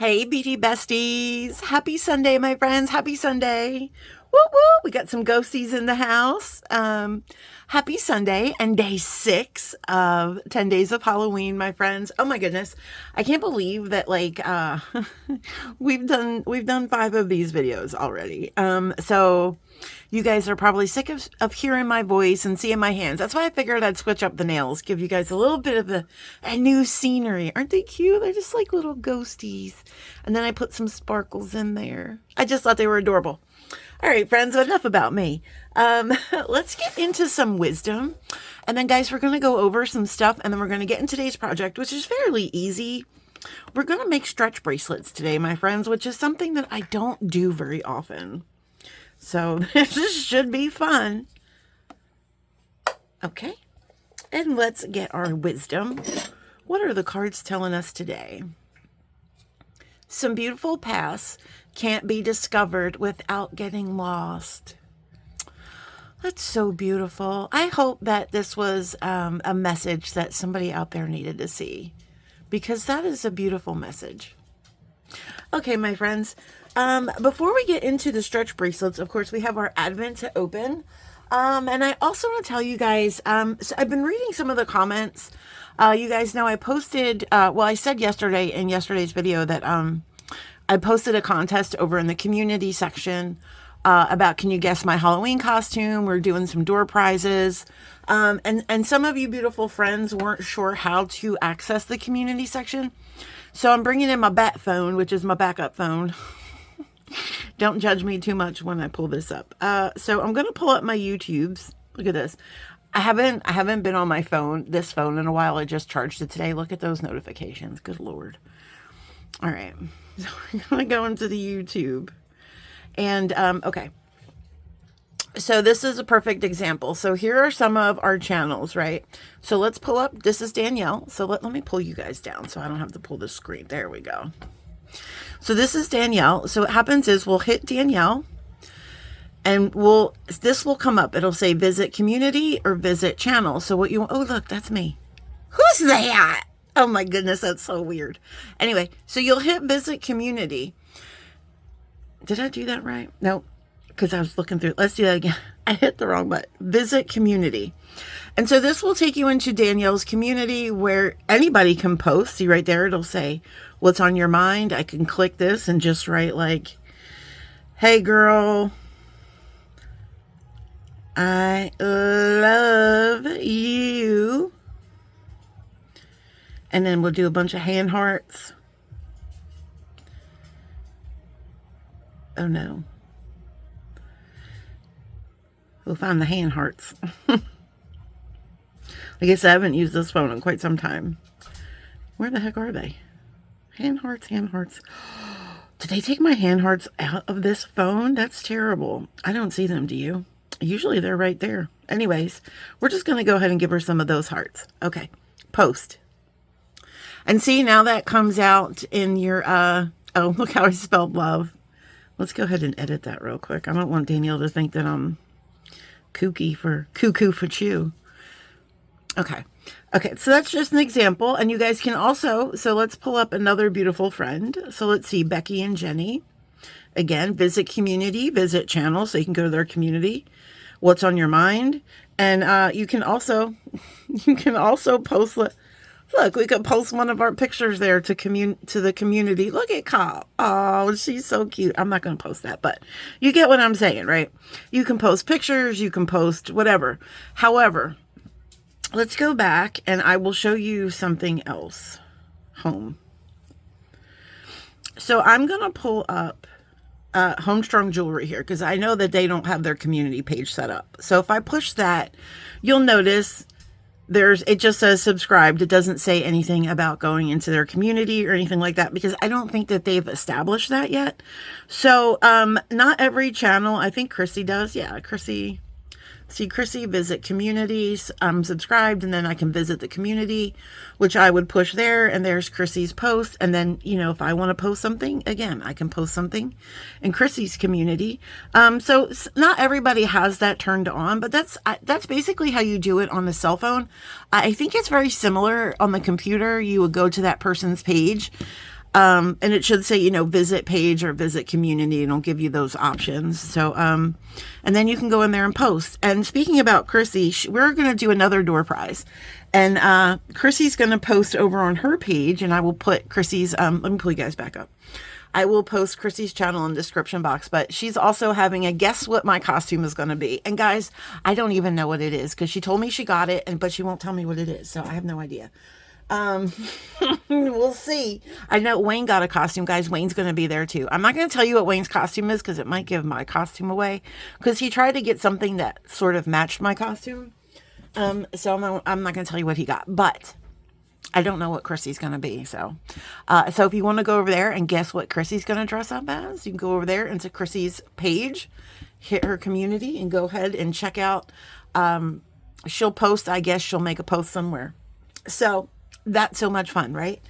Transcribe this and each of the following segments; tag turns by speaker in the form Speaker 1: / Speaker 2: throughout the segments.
Speaker 1: Hey, Beauty Besties. Happy Sunday, my friends. Happy Sunday. Woo woo. We got some ghosties in the house. Happy Sunday and day 6 of 10 Days of Halloween, my friends. Oh my goodness. I can't believe that we've done 5 of these videos already. So you guys are probably sick of hearing my voice and seeing my hands. That's why I figured I'd switch up the nails, give you guys a little bit of a new scenery. Aren't they cute? They're just like little ghosties. And then I put some sparkles in there. I just thought they were adorable. All right, friends, enough about me. Let's get into some wisdom. And then, guys, we're going to go over some stuff, and then we're going to get in today's project, which is fairly easy. We're going to make stretch bracelets today, my friends, which is something that I don't do very often. So this should be fun. Okay, and let's get our wisdom. What are the cards telling us today? Some beautiful paths can't be discovered without getting lost. That's so beautiful. I hope that this was a message that somebody out there needed to see, because that is a beautiful message. Okay, my friends, before we get into the stretch bracelets, of course, we have our advent to open. And I also want to tell you guys, so I've been reading some of the comments. You guys know I posted, I said yesterday in yesterday's video that I posted a contest over in the community section about, can you guess my Halloween costume? We're doing some door prizes. And some of you beautiful friends weren't sure how to access the community section. So I'm bringing in my bat phone, which is my backup phone. Don't judge me too much when I pull this up. So I'm going to pull up my YouTubes. Look at this. I haven't been on my phone, this phone, in a while. I just charged it today. Look at those notifications. Good Lord. All right. So we're going to go into the YouTube. And, okay. So this is a perfect example. So here are some of our channels, right? So let's pull up. This is Danielle. So let me pull you guys down so I don't have to pull the screen. There we go. So this is Danielle. So what happens is we'll hit Danielle and this will come up. It'll say visit community or visit channel. So what you, oh, look, that's me. Who's that? Oh my goodness, that's so weird. Anyway, so you'll hit visit community. Did I do that right? No, because I was looking through. Let's do that again. I hit the wrong button. Visit community. And so this will take you into Danielle's community where anybody can post. See right there, it'll say what's on your mind. I can click this and just write like, hey girl, I love you. And then we'll do a bunch of hand hearts. Oh no. We'll find the hand hearts. I guess I haven't used this phone in quite some time. Where the heck are they? Hand hearts, hand hearts. Did they take my hand hearts out of this phone? That's terrible. I don't see them, do you? Usually they're right there. Anyways, we're just going to go ahead and give her some of those hearts. Okay, post. And see, now that comes out in your, oh, look how I spelled love. Let's go ahead and edit that real quick. I don't want Danielle to think that I'm cuckoo for chew. Okay. Okay, so that's just an example. And you guys can also, so let's pull up another beautiful friend. So let's see, Beki and Jenny. Again, visit community, visit channel, so you can go to their community. What's on your mind? And you can also post, look, we could post one of our pictures there to the community. Look at Kyle. Oh, she's so cute. I'm not going to post that, but you get what I'm saying, right? You can post pictures, you can post whatever. However, let's go back and I will show you something else. Home. So I'm going to pull up Homestrung Jewelry here because I know that they don't have their community page set up. So if I push that, you'll notice it just says subscribed. It doesn't say anything about going into their community or anything like that because I don't think that they've established that yet. So not every channel, I think Chrissy does. Yeah, Chrissy. See, Chrissy, visit communities. I'm subscribed, and then I can visit the community, which I would push there, and there's Chrissy's post. And then, you know, if I want to post something, again, I can post something in Chrissy's community. So not everybody has that turned on, but that's basically how you do it on the cell phone. I think it's very similar on the computer. You would go to that person's page. And it should say, you know, visit page or visit community, and it'll give you those options. So, and then you can go in there and post. And speaking about Chrissy, we're going to do another door prize. And Chrissy's going to post over on her page, and I will put Chrissy's, let me pull you guys back up. I will post Chrissy's channel in the description box, but she's also having a guess what my costume is going to be. And guys, I don't even know what it is because she told me she got it, but she won't tell me what it is. So I have no idea. We'll see. I know Wayne got a costume, guys. Wayne's going to be there too. I'm not going to tell you what Wayne's costume is because it might give my costume away, because he tried to get something that sort of matched my costume. So I'm not going to tell you what he got, but I don't know what Chrissy's going to be. So if you want to go over there and guess what Chrissy's going to dress up as, you can go over there into Chrissy's page, hit her community, and go ahead and check out. She'll post, I guess she'll make a post somewhere. So that's so much fun, right?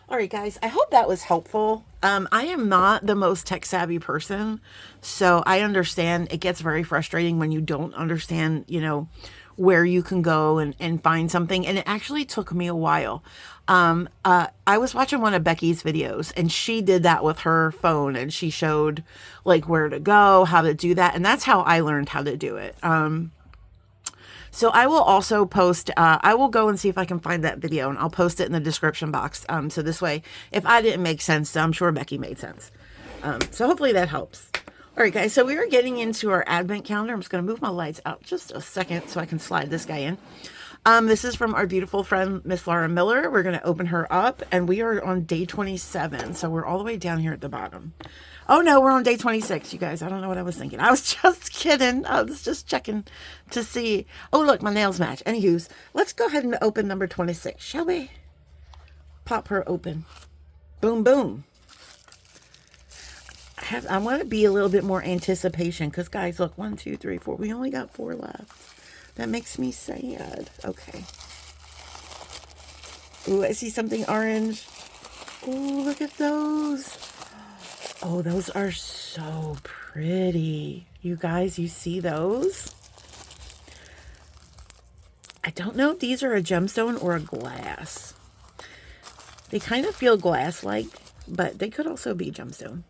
Speaker 1: All right, guys, I hope that was helpful. I am not the most tech savvy person, so I understand it gets very frustrating when you don't understand, you know, where you can go and find something. And it actually took me a while. I was watching one of Beki's videos, and she did that with her phone, and she showed like where to go, how to do that. And that's how I learned how to do it. So I will also post, I will go and see if I can find that video, and I'll post it in the description box. So this way, if I didn't make sense, I'm sure Beki made sense. So hopefully that helps. All right, guys, so we are getting into our advent calendar. I'm just going to move my lights out just a second so I can slide this guy in. This is from our beautiful friend, Miss Laura Miller. We're going to open her up, and we are on day 27. So we're all the way down here at the bottom. Oh, no, we're on day 26, you guys. I don't know what I was thinking. I was just kidding. I was just checking to see. Oh, look, my nails match. Anywho's, let's go ahead and open number 26, shall we? Pop her open. Boom, boom. I want to be a little bit more anticipation because, guys, look, 1, 2, 3, 4. We only got 4 left. That makes me sad. Okay. Ooh, I see something orange. Ooh, look at those. Oh, those are so pretty. You guys, you see those? I don't know if these are a gemstone or a glass. They kind of feel glass-like, but they could also be gemstone.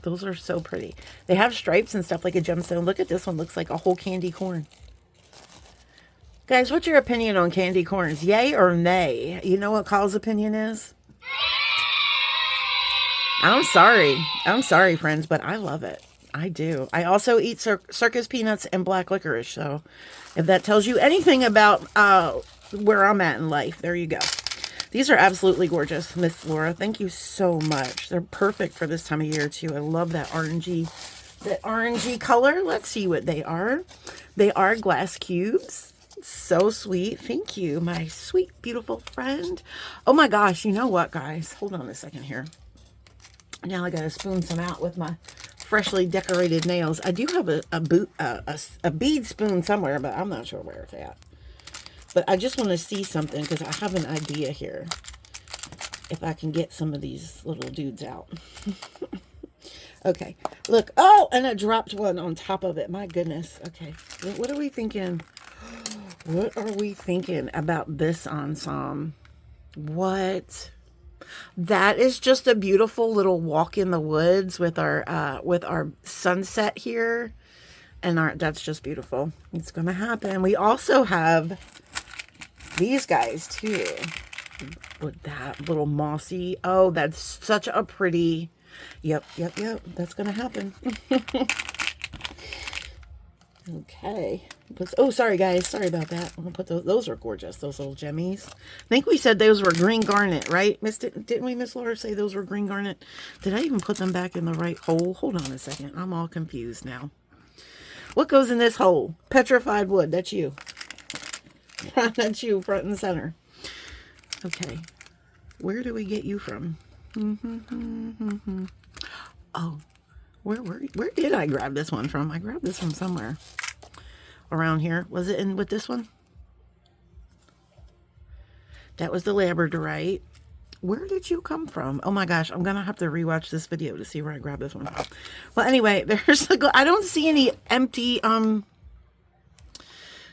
Speaker 1: Those are so pretty. They have stripes and stuff like a gemstone. Look at this one. Looks like a whole candy corn. Guys, what's your opinion on candy corns? Yay or nay? You know what Kyle's opinion is? I'm sorry. I'm sorry, friends, but I love it. I do. I also eat circus peanuts and black licorice. So if that tells you anything about where I'm at in life, there you go. These are absolutely gorgeous, Miss Laura. Thank you so much. They're perfect for this time of year, too. I love that orangey color. Let's see what they are. They are glass cubes. So sweet. Thank you, my sweet, beautiful friend. Oh, my gosh. You know what, guys? Hold on a second here. Now I got to spoon some out with my freshly decorated nails. I do have a bead spoon somewhere, but I'm not sure where it's at. But I just want to see something because I have an idea here. If I can get some of these little dudes out. Okay. Look. Oh, and I dropped one on top of it. My goodness. Okay. What are we thinking? What are we thinking about this ensemble? What? That is just a beautiful little walk in the woods with our sunset here. And that's just beautiful. It's going to happen. We also have these guys too, with that little mossy. Oh, that's such a pretty. Yep. That's gonna happen. Okay. Oh, sorry guys. Sorry about that. I'm gonna put those are gorgeous. Those little gemmies. I think we said those were green garnet, right? Didn't we, Miss Laura, say those were green garnet? Did I even put them back in the right hole? Hold on a second. I'm all confused now. What goes in this hole? Petrified wood. That's you. That's you, front and center. Okay. Where do we get you from? Oh, where did I grab this one from? I grabbed this from somewhere around here. Was it in with this one? That was the labradorite. Where did you come from? Oh my gosh, I'm gonna have to rewatch this video to see where I grabbed this one. Well, anyway, there's I don't see any empty.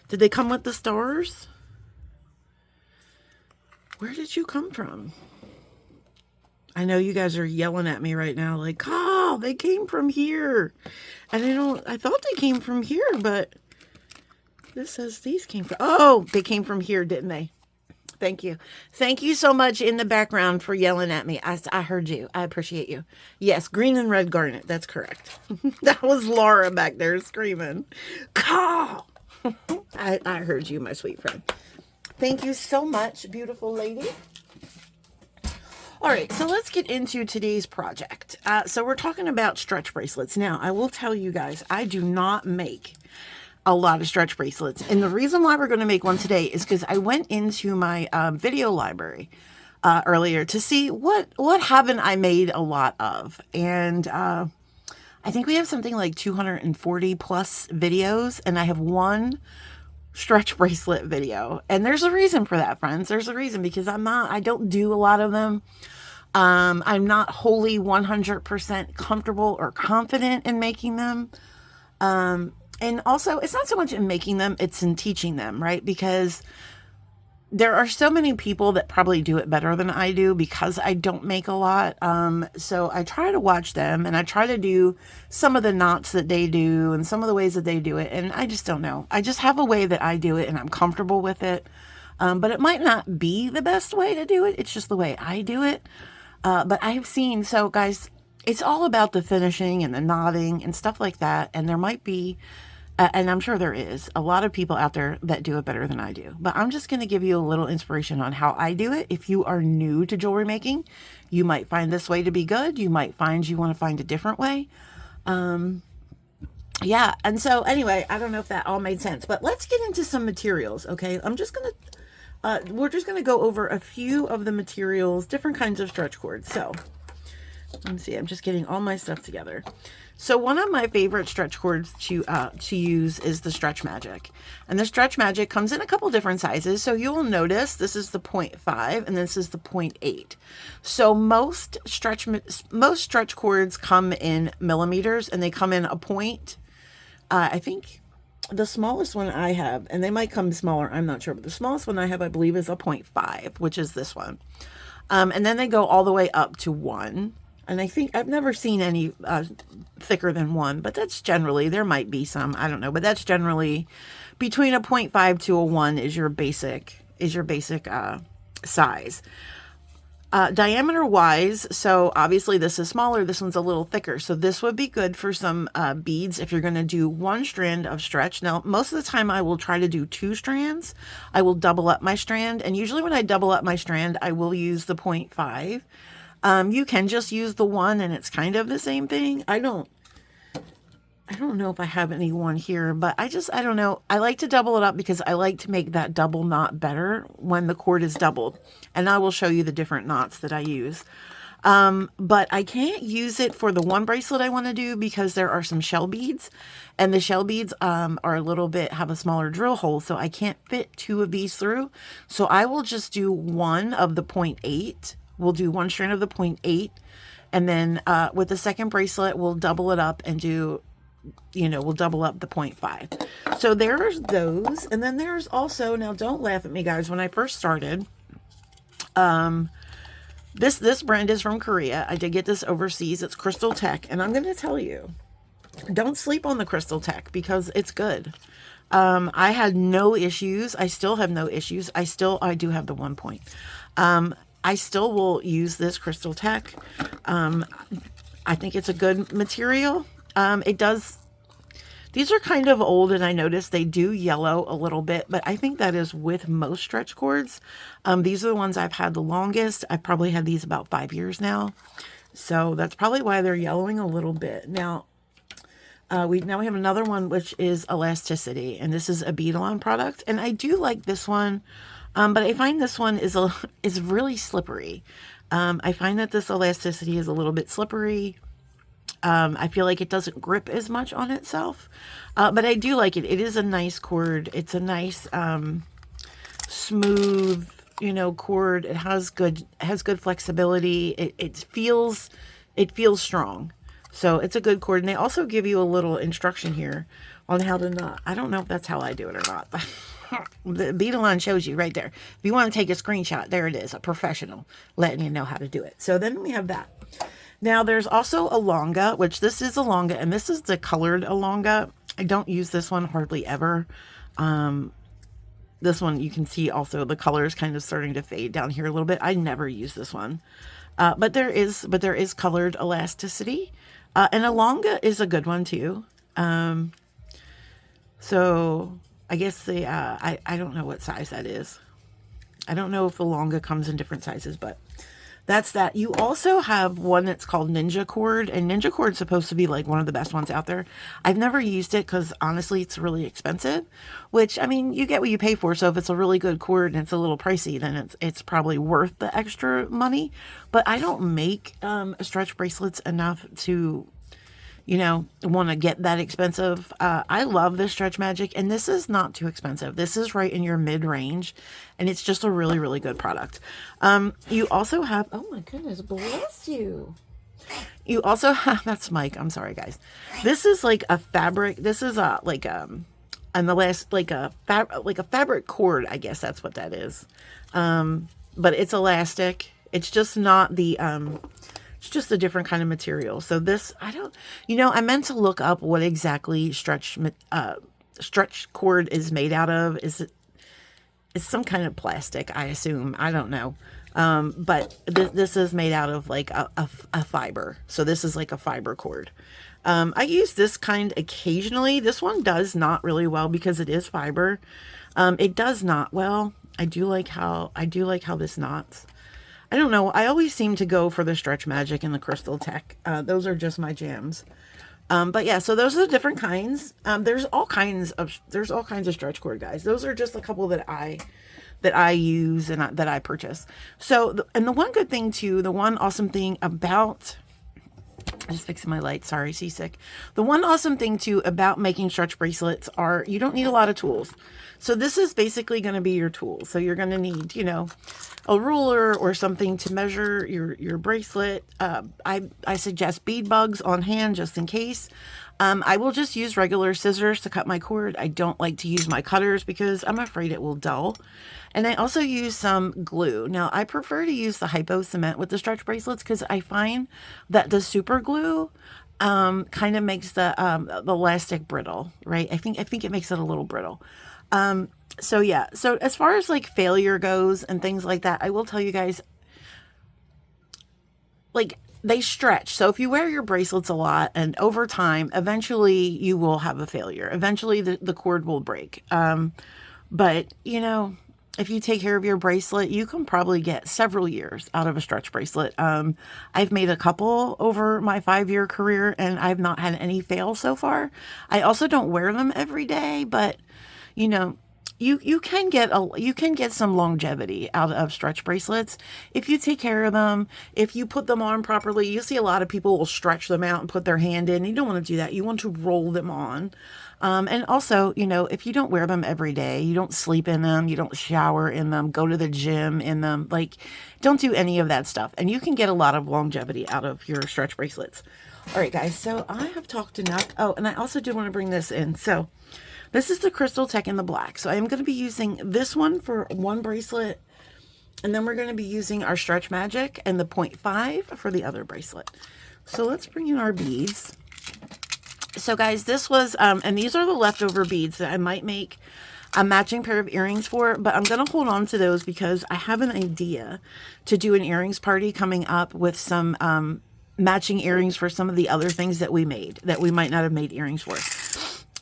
Speaker 1: Did they come with the stars? Where did you come from? I know you guys are yelling at me right now, like, oh, they came from here. And I thought they came from here, but this says these came from, oh, they came from here, didn't they? Thank you. Thank you so much in the background for yelling at me. I heard you. I appreciate you. Yes, green and red garnet. That's correct. That was Laura back there screaming. Caw! I heard you, my sweet friend. Thank you so much, beautiful lady. All right, so let's get into today's project. So we're talking about stretch bracelets. Now, I will tell you guys, I do not make a lot of stretch bracelets. And the reason why we're going to make one today is because I went into my video library earlier to see what haven't I made a lot of. And I think we have something like 240 plus videos, and I have one stretch bracelet video. And there's a reason for that, friends. There's a reason, because I don't do a lot of them. I'm not wholly 100% comfortable or confident in making them. And also, it's not so much in making them, it's in teaching them, right? Because there are so many people that probably do it better than I do, because I don't make a lot. So I try to watch them, and I try to do some of the knots that they do and some of the ways that they do it. And I just don't know. I just have a way that I do it, and I'm comfortable with it. But it might not be the best way to do it. It's just the way I do it. But I've seen, so guys, it's all about the finishing and the knotting and stuff like that. And there might be, and I'm sure there is, a lot of people out there that do it better than I do. But I'm just going to give you a little inspiration on how I do it. If you are new to jewelry making, you might find this way to be good. You might find you want to find a different way. Yeah. And so anyway, I don't know if that all made sense, but let's get into some materials. Okay. We're just going to go over a few of the materials, different kinds of stretch cords. So let me see, I'm just getting all my stuff together. So one of my favorite stretch cords to use is the Stretch Magic. And the Stretch Magic comes in a couple different sizes. So you will notice this is the 0.5 and this is the 0.8. So most stretch cords come in millimeters, and they come in a point. I think the smallest one I have, and they might come smaller, I'm not sure, but the smallest one I have, I believe, is a 0.5, which is this one. And then they go all the way up to 1. And I think I've never seen any thicker than 1, but that's generally, there might be some, I don't know, but that's generally between a 0.5 to a 1 is your basic size. Diameter wise, so obviously this is smaller, this one's a little thicker. So this would be good for some beads if you're going to do one strand of stretch. Now, most of the time I will try to do 2 strands. I will double up my strand. And usually when I double up my strand, I will use the 0.5. You can just use the 1 and it's kind of the same thing. I don't know if I have any one here, but I don't know. I like to double it up because I like to make that double knot better when the cord is doubled. And I will show you the different knots that I use. But I can't use it for the one bracelet I want to do because there are some shell beads, and the shell beads are have a smaller drill hole, so I can't fit 2 of these through. So I will just do one of the 0.8. We'll do one strand of the 0.8, and then with the second bracelet, we'll double it up and do, we'll double up the 0.5. So there's those. And then there's also, now don't laugh at me guys, when I first started, this brand is from Korea. I did get this overseas. It's Crystal Tech. And I'm going to tell you, don't sleep on the Crystal Tech because it's good. I had no issues. I still have no issues. I do have the 1 point. I still will use this Crystal Tech. I think it's a good material. These are kind of old, and I noticed they do yellow a little bit, but I think that is with most stretch cords. These are the ones I've had the longest. I've probably had these about 5 years now. So that's probably why they're yellowing a little bit. Now, we have another one, which is Elasticity, and this is a Beadalon product. And I do like this one. But I find this one is really slippery. I find that this Elasticity is a little bit slippery. I feel like it doesn't grip as much on itself. But I do like it. It is a nice cord. It's a nice, smooth, cord. It has good flexibility. It feels strong. So it's a good cord. And they also give you a little instruction here on how to knot. I don't know if that's how I do it or not. The Beadalon shows you right there. If you want to take a screenshot, there it is, a professional letting you know how to do it. So then we have that. Now there's also a longa, which this is a longa, and this is the colored longa. I don't use this one hardly ever. This one, you can see also the color is kind of starting to fade down here a little bit. I never use this one. But there is colored elasticity. And a longa is a good one too. So I guess I don't know what size that is. I don't know if the longa comes in different sizes, but that's that. You also have one that's called Ninja Cord, and Ninja Cord's supposed to be like one of the best ones out there. I've never used it because honestly, it's really expensive, which, I mean, you get what you pay for. So if it's a really good cord and it's a little pricey, then it's probably worth the extra money. But I don't make stretch bracelets enough to, you know, want to get that expensive. I love this Stretch Magic, and this is not too expensive. This is right in your mid-range, and it's just a really, really good product. You also have, oh my goodness, bless you. You also have, that's Mike, I'm sorry guys. This is like a fabric, this is like and the last, like a fabric cord, I guess that's what that is. But it's elastic. It's just not the, it's just a different kind of material. So this, I don't, you know, I meant to look up what exactly stretch cord is made out of. It's some kind of plastic, I assume. I don't know. But this is made out of like a fiber. So this is like a fiber cord. I use this kind occasionally. This one does not really well because it is fiber. It does not well. I do like how this knots. I don't know. I always seem to go for the Stretch Magic and the Crystal Tech. Those are just my jams. But yeah, so those are the different kinds. There's all kinds of stretch cord, guys. Those are just a couple that I use and that I purchase. So, and the one good thing too, the one awesome thing about, I'm just fixing my light. Sorry, seasick. The one awesome thing too about making stretch bracelets are you don't need a lot of tools. So this is basically going to be your tool. So you're going to need, you know, a ruler or something to measure your bracelet. I suggest bead bugs on hand just in case. I will just use regular scissors to cut my cord. I don't like to use my cutters because I'm afraid it will dull. And I also use some glue. Now, I prefer to use the hypo cement with the stretch bracelets because I find that the super glue kind of makes the elastic brittle, right? I think it makes it a little brittle. So yeah, so as far as like failure goes and things like that, I will tell you guys, like, they stretch. So if you wear your bracelets a lot and over time, eventually you will have a failure. Eventually the cord will break. But you know, if you take care of your bracelet, you can probably get several years out of a stretch bracelet. I've made a couple over my 5-year career and I've not had any fail so far. I also don't wear them every day, but you know, you can get some longevity out of stretch bracelets if you take care of them. If you put them on properly, you see a lot of people will stretch them out and put their hand in. You don't want to do that. You want to roll them on. And also, you know, if you don't wear them every day, you don't sleep in them, you don't shower in them, go to the gym in them, like, don't do any of that stuff. And you can get a lot of longevity out of your stretch bracelets. All right, guys, so I have talked enough. Oh, and I also did want to bring this in. So this is the Crystal Tech in the black. So I am going to be using this one for one bracelet. And then we're going to be using our Stretch Magic and the 0.5 for the other bracelet. So let's bring in our beads. So guys, this was, and these are the leftover beads that I might make a matching pair of earrings for, but I'm going to hold on to those because I have an idea to do an earrings party coming up with some matching earrings for some of the other things that we made that we might not have made earrings for.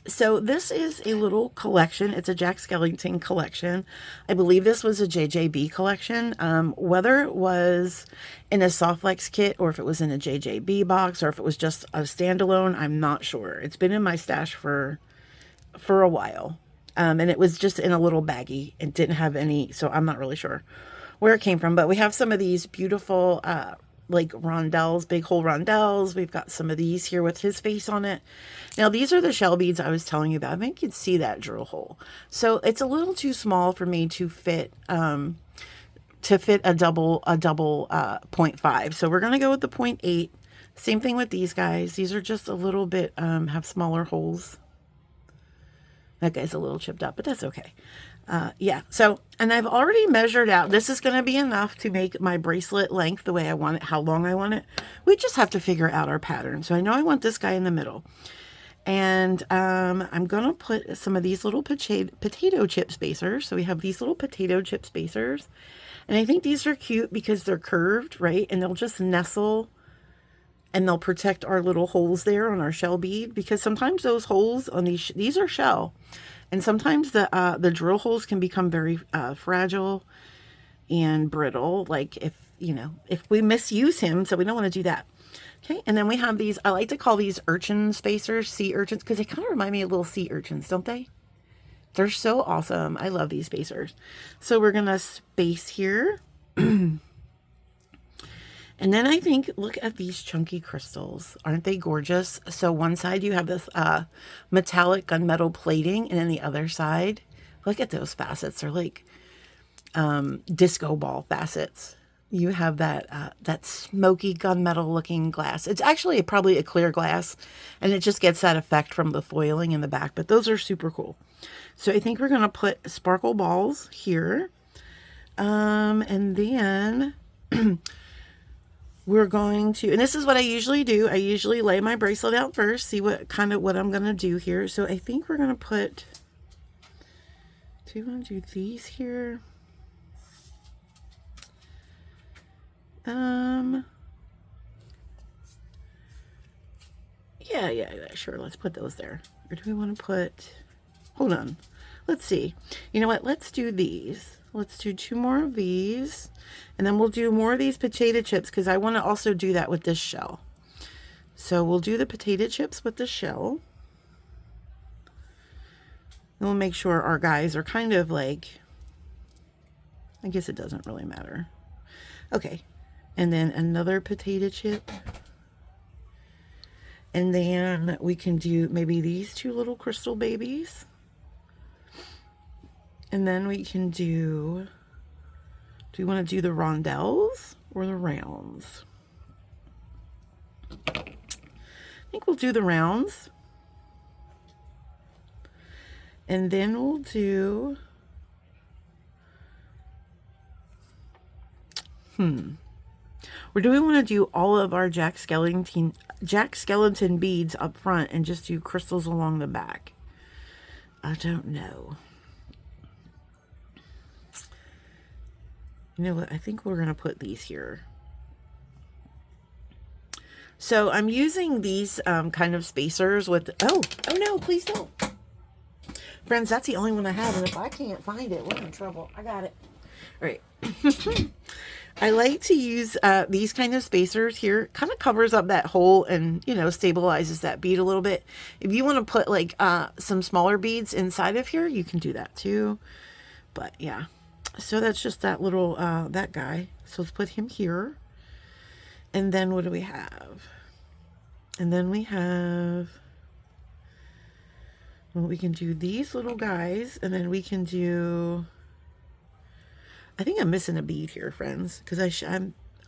Speaker 1: So this is a little collection. It's a Jack Skellington collection. I believe this was a JJB collection. Whether it was in a Softflex kit or if it was in a JJB box or if it was just a standalone, I'm not sure. It's been in my stash for a while. And it was just in a little baggie. It didn't have any, so I'm not really sure where it came from. But we have some of these beautiful like rondelles, big hole rondelles. We've got some of these here with his face on it. Now these are the shell beads I was telling you about. I mean, you can see that drill hole. So it's a little too small for me to fit a double 0.5. So we're going to go with the 0.8. Same thing with these guys. These are just a little bit, have smaller holes. That guy's a little chipped up, but that's okay. Yeah, so, and I've already measured out, this is going to be enough to make my bracelet length the way I want it, how long I want it. We just have to figure out our pattern. So I know I want this guy in the middle. And I'm going to put some of these little potato chip spacers. So we have these little potato chip spacers. And I think these are cute because they're curved, right? And they'll just nestle and they'll protect our little holes there on our shell bead, because sometimes those holes on these are shell, and sometimes the drill holes can become very fragile and brittle, like if we misuse him, so we don't want to do that. Okay, and then we have these, I like to call these urchin spacers, sea urchins, because they kind of remind me of little sea urchins, don't they? They're so awesome. I love these spacers. So we're gonna space here. And then I think, look at these chunky crystals. Aren't they gorgeous? So one side you have this metallic gunmetal plating, and then the other side, look at those facets. They're like disco ball facets. You have that smoky gunmetal looking glass. It's actually probably a clear glass, and it just gets that effect from the foiling in the back. But those are super cool. So I think we're going to put sparkle balls here. And then... we're going to, and this is what I usually do. I usually lay my bracelet out first, see what I'm going to do here. So I think we're going to put, do you want to do these here? Yeah, sure. Let's put those there. Or do we want to put, hold on. Let's see. You know what? Let's do these. Let's do 2 more of these. And then we'll do more of these potato chips, because I want to also do that with this shell. So we'll do the potato chips with the shell. And we'll make sure our guys are kind of like, I guess it doesn't really matter. Okay. And then another potato chip. And then we can do maybe these 2 little crystal babies. And then we can do we want to do the rondelles or the rounds? I think we'll do the rounds. And then we'll do, or do we want to do all of our Jack Skellington beads up front and just do crystals along the back? I don't know. You know what? I think we're going to put these here. So I'm using these kind of spacers with, oh no, please don't. Friends, that's the only one I have. And if I can't find it, we're in trouble. I got it. All right. I like to use these kind of spacers here. Kind of covers up that hole and, stabilizes that bead a little bit. If you want to put like some smaller beads inside of here, you can do that too. But yeah. So that's just that little, that guy. So let's put him here. And then what do we have? And then we have, well, we can do these little guys. And then we can do, I think I'm missing a bead here, friends. Because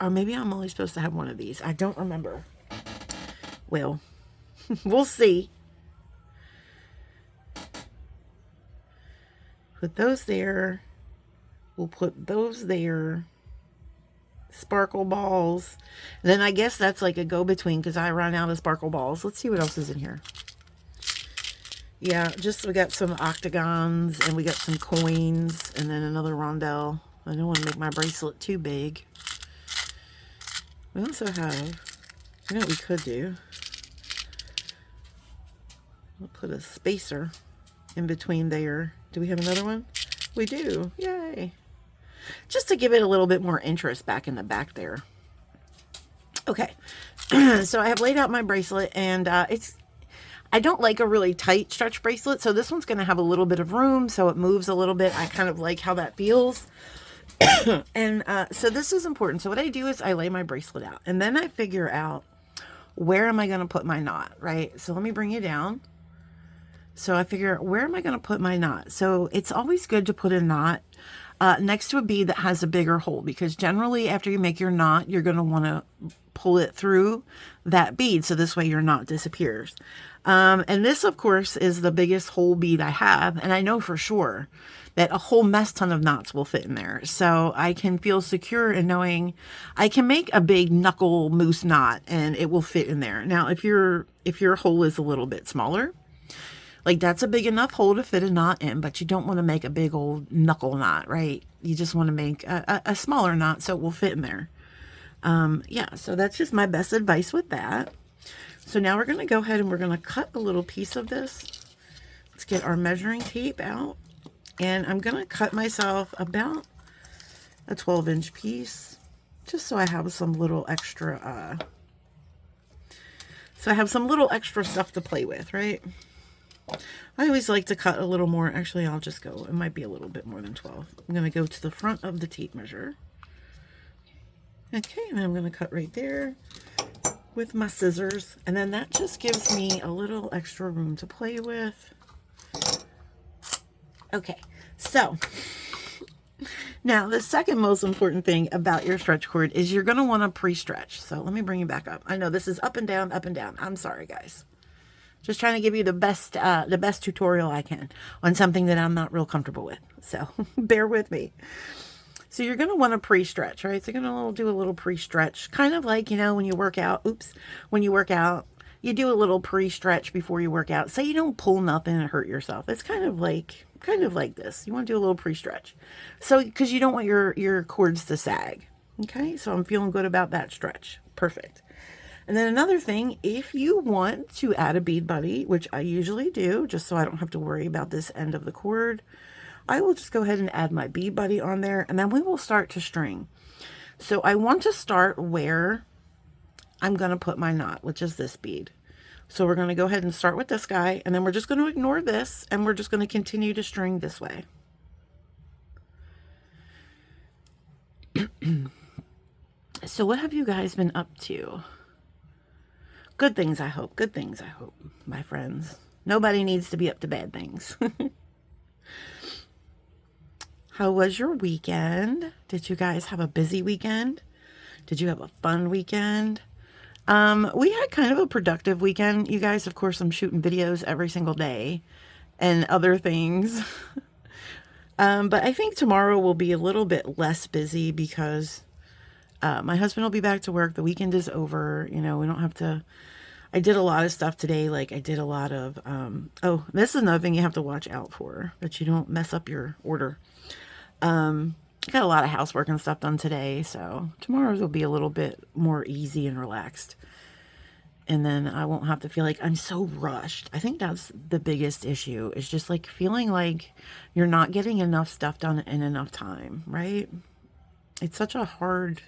Speaker 1: or maybe I'm only supposed to have one of these. I don't remember. Well, we'll see. Put those there. We'll put those there. Sparkle balls. And then I guess that's like a go-between, because I ran out of sparkle balls. Let's see what else is in here. Yeah, we got some octagons, and we got some coins, and then another rondelle. I don't want to make my bracelet too big. We also have, you know what we could do? We'll put a spacer in between there. Do we have another one? We do. Yay. Just to give it a little bit more interest back in the back there. Okay. So I have laid out my bracelet, and I don't like a really tight stretch bracelet, so this one's going to have a little bit of room, so it moves a little bit. I kind of like how that feels. And so this is important. So what I do is I lay my bracelet out, and then I figure out where am I going to put my knot, right? So let me bring you down. So I figure, where am I going to put my knot? So it's always good to put a knot next to a bead that has a bigger hole, because generally after you make your knot, you're going to want to pull it through that bead so this way your knot disappears. And this, of course, is the biggest hole bead I have, and I know for sure that a whole mess ton of knots will fit in there. So I can feel secure in knowing I can make a big knuckle moose knot and it will fit in there. Now, if your hole is a little bit smaller, like that's a big enough hole to fit a knot in, but you don't want to make a big old knuckle knot, right? You just want to make a smaller knot so it will fit in there. Yeah, so that's just my best advice with that. So now we're going to go ahead and we're going to cut a little piece of this. Let's get our measuring tape out. And I'm going to cut myself about a 12-inch piece, just so I have some little extra, stuff to play with, right? I always like to cut a little more. Actually, I'll just go. It might be a little bit more than 12. I'm going to go to the front of the tape measure. Okay, and I'm going to cut right there with my scissors. And then that just gives me a little extra room to play with. Okay, so now the second most important thing about your stretch cord is you're going to want to pre-stretch. So let me bring you back up. I know this is up and down, up and down. I'm sorry, guys. Just trying to give you the best tutorial I can on something that I'm not real comfortable with. So bear with me. So you're going to want to pre-stretch, right? So you're going to do a little pre-stretch, kind of like, when you work out. When you work out, you do a little pre-stretch before you work out, so you don't pull nothing and hurt yourself. It's kind of like this. You want to do a little pre-stretch, so because you don't want your cords to sag. Okay, so I'm feeling good about that stretch. Perfect. And then another thing, if you want to add a bead buddy, which I usually do, just so I don't have to worry about this end of the cord, I will just go ahead and add my bead buddy on there, and then we will start to string. So I want to start where I'm going to put my knot, which is this bead. So we're going to go ahead and start with this guy, and then we're just going to ignore this, and we're just going to continue to string this way. So what have you guys been up to? Good things, I hope. Good things, I hope, my friends. Nobody needs to be up to bad things. How was your weekend? Did you guys have a busy weekend? Did you have a fun weekend? We had kind of a productive weekend, you guys. Of course, I'm shooting videos every single day and other things. But I think tomorrow will be a little bit less busy because my husband will be back to work. The weekend is over. We don't have to. I did a lot of stuff today. Like I did a lot of, oh, this is another thing you have to watch out for, that you don't mess up your order. I got a lot of housework and stuff done today, so tomorrow's will be a little bit more easy and relaxed. And then I won't have to feel like I'm so rushed. I think that's the biggest issue, is just like feeling like you're not getting enough stuff done in enough time, right? It's such a hard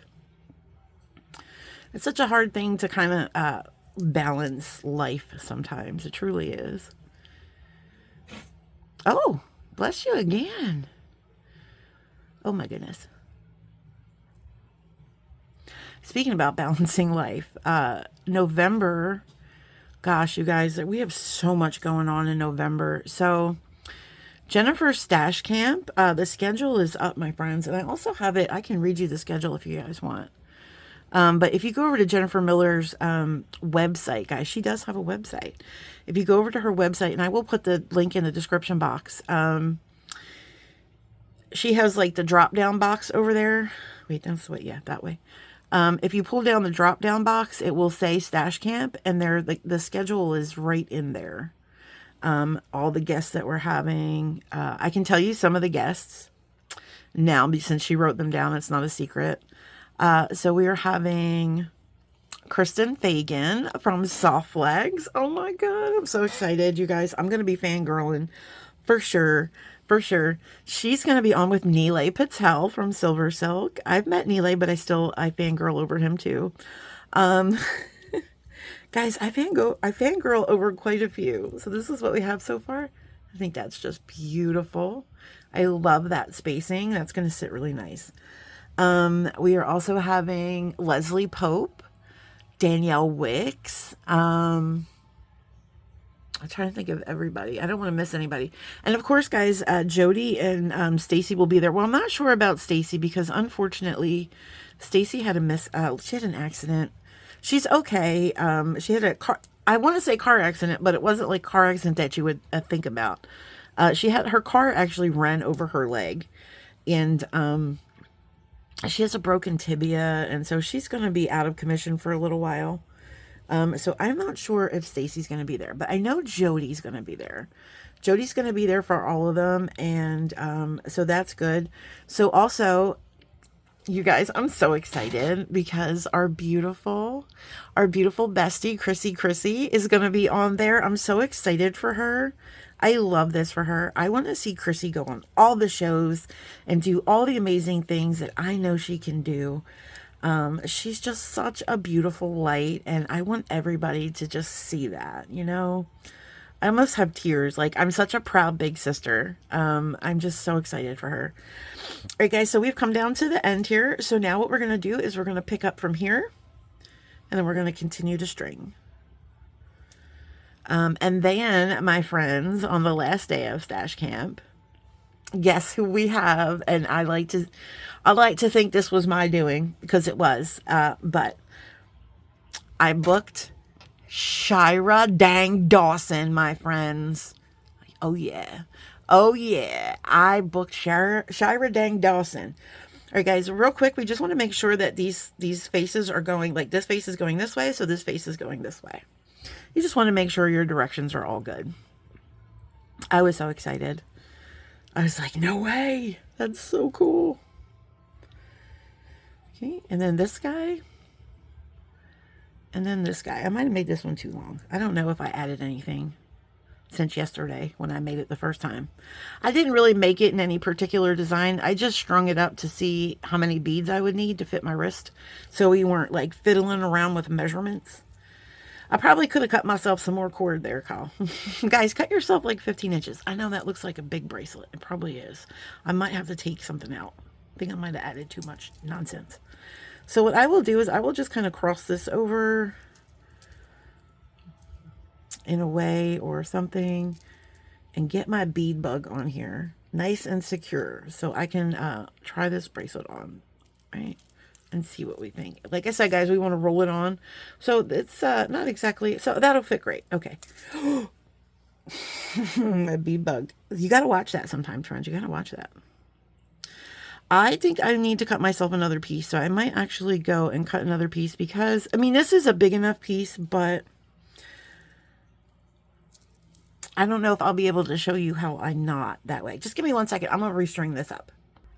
Speaker 1: thing to kind of balance life sometimes. It truly is. Oh, bless you again. Oh my goodness. Speaking about balancing life, November, gosh, you guys, we have so much going on in November. So Jennifer's Stash Camp, the schedule is up, my friends. And I also have it, I can read you the schedule if you guys want. But if you go over to Jennifer Miller's website, guys, she does have a website. If you go over to her website, and I will put the link in the description box, she has like the drop down box over there. Wait, that's what, yeah, that way. If you pull down the drop down box, it will say Stash Camp, and there the schedule is right in there. All the guests that we're having. I can tell you some of the guests now, since she wrote them down. It's not a secret. So we are having Kristen Fagan from Soft Legs. Oh my God, I'm so excited, you guys. I'm going to be fangirling for sure. For sure. She's going to be on with Nilay Patel from Silver Silk. I've met Nilay, but I fangirl over him too. Guys, I fangirl over quite a few. So this is what we have so far. I think that's just beautiful. I love that spacing. That's going to sit really nice. We are also having Leslie Pope, Danielle Wicks. I'm trying to think of everybody. I don't want to miss anybody. And of course, guys, Jody and Stacy will be there. Well, I'm not sure about Stacy because unfortunately, Stacy had she had an accident. She's okay. She had a car, I want to say car accident, but it wasn't like car accident that you would think about. She had her car actually ran over her leg, and she has a broken tibia, and so she's going to be out of commission for a little while. So I'm not sure if Stacy's going to be there, but I know Jody's going to be there. Jody's going to be there for all of them, and so that's good. So also, you guys, I'm so excited because our beautiful bestie, Chrissy is going to be on there. I'm so excited for her. I love this for her. I want to see Chrissy go on all the shows and do all the amazing things that I know she can do. She's just such a beautiful light, and I want everybody to just see that, you know. I almost have tears. Like, I'm such a proud big sister. I'm just so excited for her. All right, guys, so we've come down to the end here. So now what we're going to do is we're going to pick up from here, and then we're going to continue to string. And then, my friends, on the last day of Stash Camp, guess who we have? And I like to think this was my doing, because it was. But I booked Shira Dang Dawson, my friends. Oh yeah. Oh yeah. I booked Shira Dang Dawson. All right, guys, real quick, we just want to make sure that these faces are going, like this face is going this way, so this face is going this way. You just want to make sure your directions are all good. I was so excited. I was like, no way. That's so cool. Okay, and then this guy. And then this guy. I might have made this one too long. I don't know if I added anything since yesterday when I made it the first time. I didn't really make it in any particular design. I just strung it up to see how many beads I would need to fit my wrist, so we weren't like fiddling around with measurements. I probably could have cut myself some more cord there, Kyle. Guys, cut yourself like 15 inches. I know that looks like a big bracelet. It probably is. I might have to take something out. I think I might have added too much nonsense. So what I will do is I will just kind of cross this over in a way or something and get my bead bug on here nice and secure so I can try this bracelet on, right? And see what we think. Like I said, guys, we want to roll it on. So it's not exactly, so that'll fit great. Okay. My bead bug. You got to watch that sometimes, friends. You got to watch that. I think I need to cut myself another piece. So I might actually go and cut another piece because, I mean, this is a big enough piece, but I don't know if I'll be able to show you how I knot that way. Just give me 1 second. I'm going to restring this up.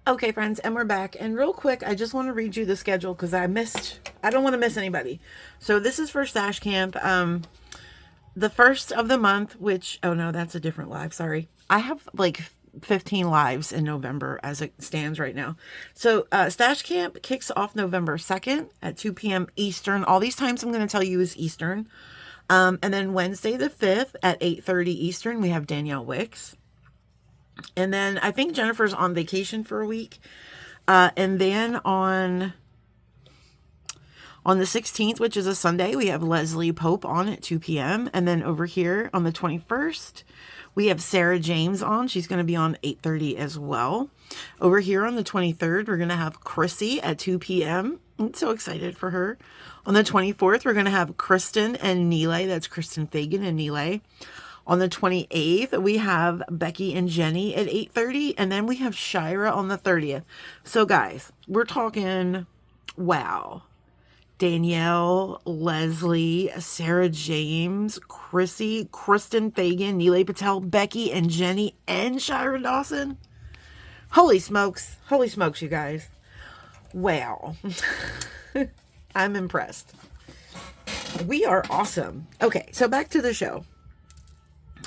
Speaker 1: Okay, friends, and we're back. And real quick, I just want to read you the schedule because I don't want to miss anybody. So this is for Stash Camp. The first of the month, which, oh no, that's a different live. Sorry. I have like 15 lives in November as it stands right now. So Stash Camp kicks off November 2nd at 2 p.m. Eastern. All these times I'm going to tell you is Eastern. And then Wednesday the 5th at 8:30 Eastern, we have Danielle Wicks. And then I think Jennifer's on vacation for a week. And then on the 16th, which is a Sunday, we have Leslie Pope on at 2 p.m. And then over here on the 21st, we have Sarah James on. She's going to be on 8:30 as well. Over here on the 23rd, we're going to have Chrissy at 2 p.m. I'm so excited for her. On the 24th, we're going to have Kristen and Neelay. That's Kristen Fagan and Neelay. On the 28th, we have Beki and Jenny at 8:30, and then we have Shira on the 30th. So, guys, we're talking, wow. Danielle, Leslie, Sarah James, Chrissy, Kristen Fagan, Neelay Patel, Beki and Jenny, and Shira Dawson. Holy smokes. Holy smokes, you guys. Wow. I'm impressed. We are awesome. Okay, so back to the show.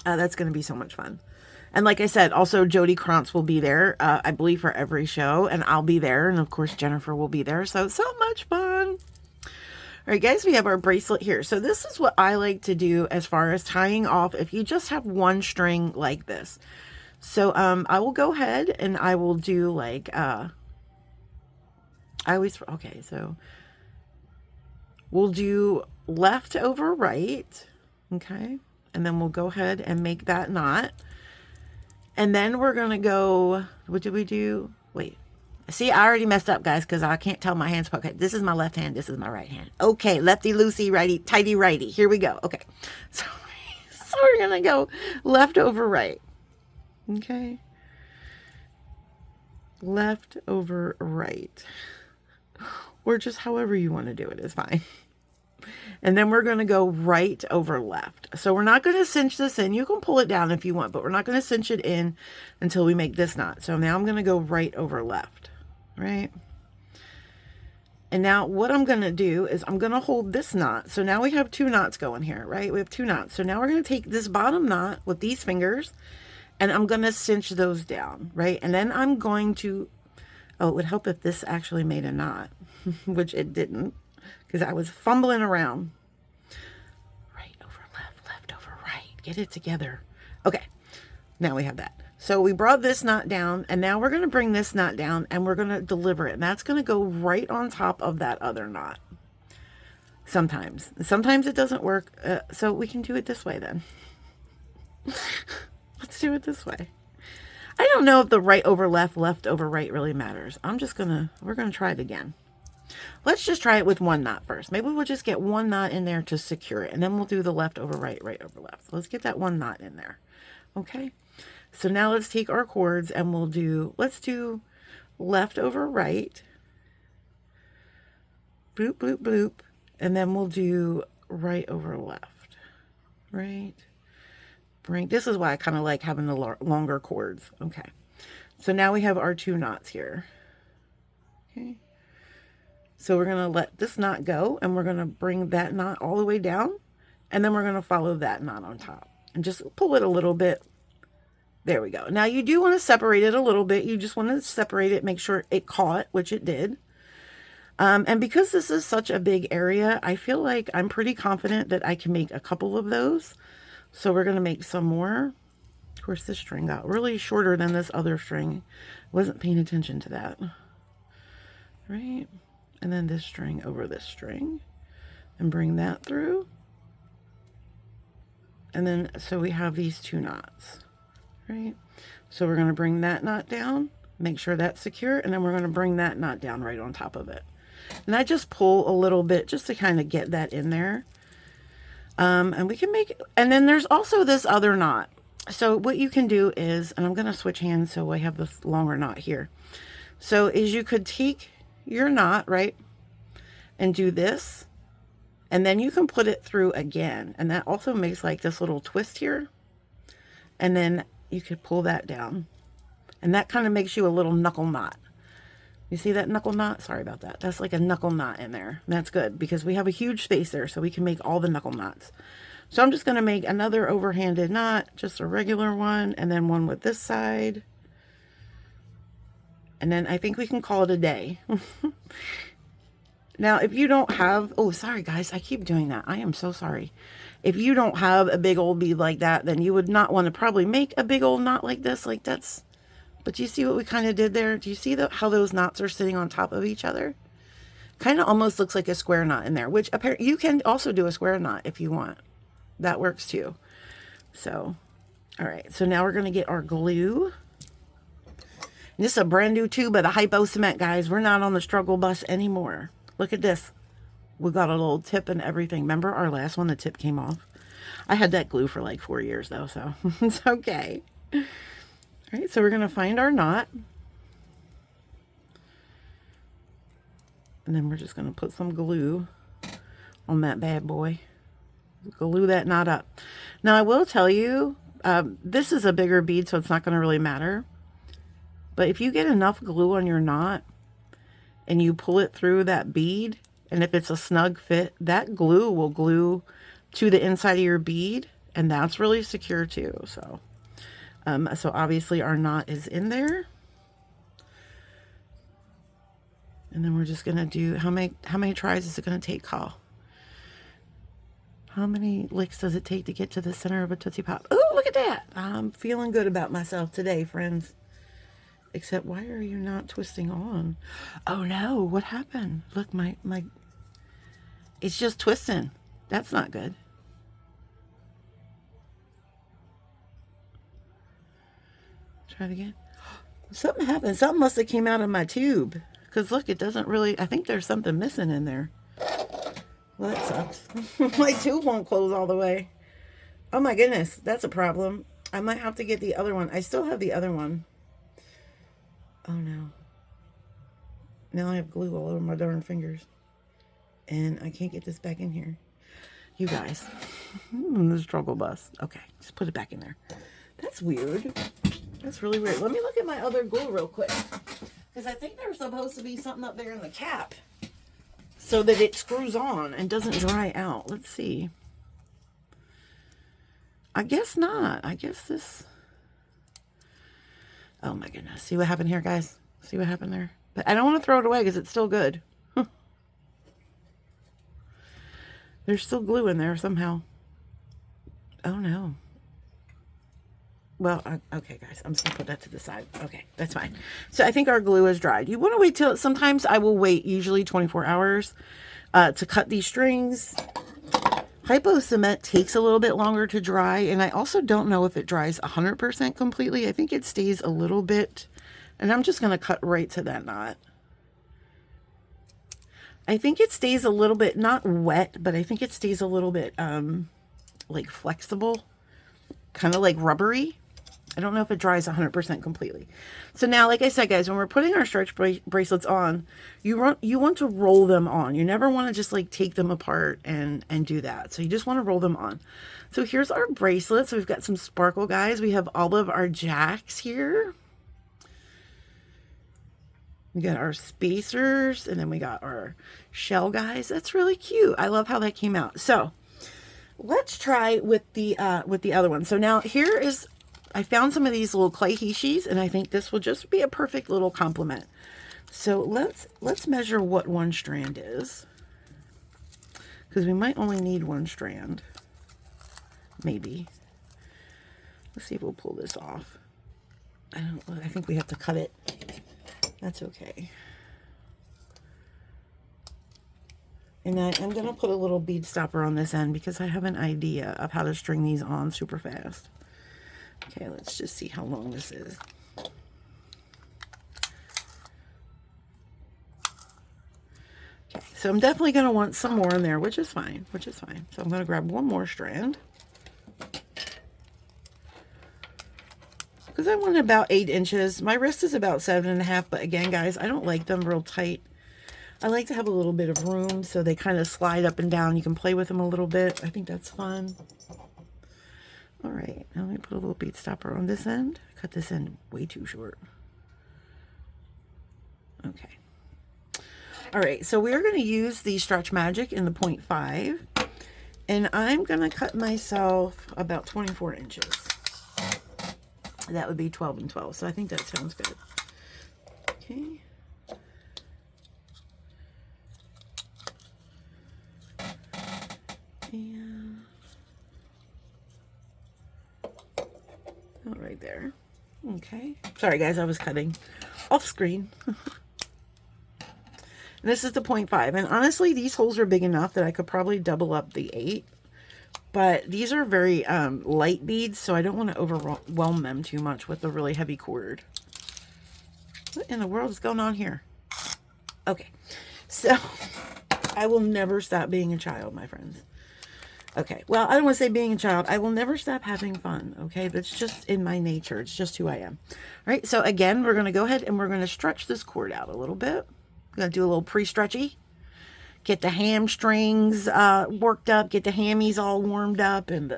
Speaker 1: That's going to be so much fun. And like I said, also Jody Krantz will be there, I believe, for every show. And I'll be there. And of course, Jennifer will be there. So much fun. All right, guys, we have our bracelet here. So this is what I like to do as far as tying off if you just have one string like this. So I will go ahead and I will do like, okay, so we'll do left over right. Okay. and then we'll go ahead and make that knot. And then we're going to go, what did we do? Wait, see, I already messed up, guys, because I can't tell my hands. Okay, this is my left hand, this is my right hand. Okay, lefty loosey, righty tighty righty. Here we go. Okay, so we're going to go left over right. Okay, left over right, or just however you want to do it is fine. And then we're going to go right over left. So we're not going to cinch this in. You can pull it down if you want, but we're not going to cinch it in until we make this knot. So now I'm going to go right over left, right? And now what I'm going to do is I'm going to hold this knot. So now we have 2 knots going here, right? We have 2 knots. So now we're going to take this bottom knot with these fingers, and I'm going to cinch those down, right? And then I'm going to, oh, it would help if this actually made a knot, which it didn't, because I was fumbling around. Right over left, left over right. Get it together. Okay, now we have that. So we brought this knot down, and now we're going to bring this knot down, and we're going to deliver it. And that's going to go right on top of that other knot. Sometimes it doesn't work, so we can do it this way then. Let's do it this way. I don't know if the right over left, left over right really matters. We're going to try it again. Let's just try it with 1 knot first. Maybe we'll just get 1 knot in there to secure it, and then we'll do the left over right, right over left. So let's get that 1 knot in there. Okay. So now let's take our cords and let's do left over right, bloop, bloop, bloop, and then we'll do right over left, right? This is why I kind of like having the longer cords. Okay. So now we have our 2 knots here. Okay. So we're going to let this knot go, and we're going to bring that knot all the way down, and then we're going to follow that knot on top and just pull it a little bit. There we go. Now you do want to separate it a little bit. You just want to separate it, make sure it caught, which it did. And because this is such a big area, I feel like I'm pretty confident that I can make a couple of those. So we're going to make some more. Of course, this string got really shorter than this other string. Wasn't paying attention to that. Right? And then this string over this string. And bring that through. And then, so we have these 2 knots. Right? So we're going to bring that knot down. Make sure that's secure. And then we're going to bring that knot down right on top of it. And I just pull a little bit just to kind of get that in there. And we can make, and then there's also this other knot. So what you can do is, and I'm going to switch hands so I have this longer knot here. So is you could take your knot, right, and do this, and then you can put it through again. And that also makes like this little twist here. And then you could pull that down. And that kind of makes you a little knuckle knot. You see that knuckle knot? Sorry about that. That's like a knuckle knot in there. And that's good because we have a huge space there, so we can make all the knuckle knots. So I'm just going to make another overhanded knot, just a regular one, and then one with this side. And then I think we can call it a day. Now, if you don't have, oh, sorry guys, I keep doing that. I am so sorry. If you don't have a big old bead like that, then you would not want to probably make a big old knot like this. Like that's, but do you see what we kind of did there? Do you see how those knots are sitting on top of each other? Kind of almost looks like a square knot in there, which apparently you can also do a square knot if you want. That works too. So, all right. So now we're going to get our glue. And this is a brand new tube of the Hypo Cement, guys. We're not on the struggle bus anymore. Look at this. We got a little tip and everything. Remember our last one, the tip came off? I had that glue for like 4 years though, so it's okay. All right, so we're going to find our knot. And then we're just going to put some glue on that bad boy. Glue that knot up. Now I will tell you, this is a bigger bead, so it's not going to really matter. But if you get enough glue on your knot and you pull it through that bead, and if it's a snug fit, that glue will glue to the inside of your bead, and that's really secure too. So, so obviously our knot is in there. And then we're just going to do, how many tries is it going to take, Call? How many licks does it take to get to the center of a Tootsie Pop? Oh, look at that. I'm feeling good about myself today, friends. Except, why are you not twisting on? Oh no, what happened? Look, my, it's just twisting. That's not good. Try it again. Something happened. Something must have came out of my tube. Because look, it doesn't really, I think there's something missing in there. Well, that sucks. My tube won't close all the way. Oh my goodness, that's a problem. I might have to get the other one. I still have the other one. Oh no. Now I have glue all over my darn fingers. And I can't get this back in here. You guys. The struggle bus. Okay, just put it back in there. That's weird. That's really weird. Let me look at my other glue real quick. Because I think there's supposed to be something up there in the cap. So that it screws on and doesn't dry out. Let's see. I guess not. I guess this... Oh my goodness. See what happened here, guys? See what happened there? But I don't want to throw it away because it's still good. There's still glue in there somehow. Oh no. Well, okay guys, I'm just gonna put that to the side. Okay, that's fine. So I think our glue is dried. You want to wait till, sometimes I will wait usually 24 hours to cut these strings. Hypo cement takes a little bit longer to dry, and I also don't know if it dries 100% completely. I think it stays a little bit, and I'm just gonna cut right to that knot. I think it stays a little bit, not wet, but I think it stays a little bit like flexible, kind of like rubbery. I don't know if it dries 100% completely. So now, like I said, guys, when we're putting our stretch bracelets on, you want to roll them on. You never want to just like take them apart and do that. So you just want to roll them on. So here's our bracelets. So we've got some sparkle, guys. We have all of our jacks here. We got our spacers, and then we got our shell, guys. That's really cute. I love how that came out. So let's try with the other one. So now here is, I found some of these little clay hishis, and I think this will just be a perfect little complement. So let's measure what one strand is, because we might only need one strand, maybe. Let's see if we'll pull this off. I think we have to cut it. That's okay. And I am going to put a little bead stopper on this end because I have an idea of how to string these on super fast. Okay, let's just see how long this is. Okay, so I'm definitely going to want some more in there, which is fine, So I'm going to grab one more strand. Because I want about 8 inches. My wrist is about 7.5, but again, guys, I don't like them real tight. I like to have a little bit of room so they kind of slide up and down. You can play with them a little bit. I think that's fun. All right, now let me put a little bead stopper on this end. Cut this end way too short. Okay. All right, so we're going to use the Stretch Magic in the 0.5, and I'm going to cut myself about 24 inches. That would be 12 and 12, so I think that sounds good. Okay. And all right there. Okay. Sorry, guys, I was cutting off screen. This is the 0.5, and honestly, these holes are big enough that I could probably double up the 8. But these are very light beads, so I don't want to overwhelm them too much with the really heavy cord. What in the world is going on here? Okay, so I will never stop being a child, my friends. Okay, well, I don't want to say being a child. I will never stop having fun, okay? That's just in my nature. It's just who I am. All right, so again, we're going to go ahead and we're going to stretch this cord out a little bit. I'm going to do a little pre-stretchy. Get the hamstrings worked up, get the hammies all warmed up, and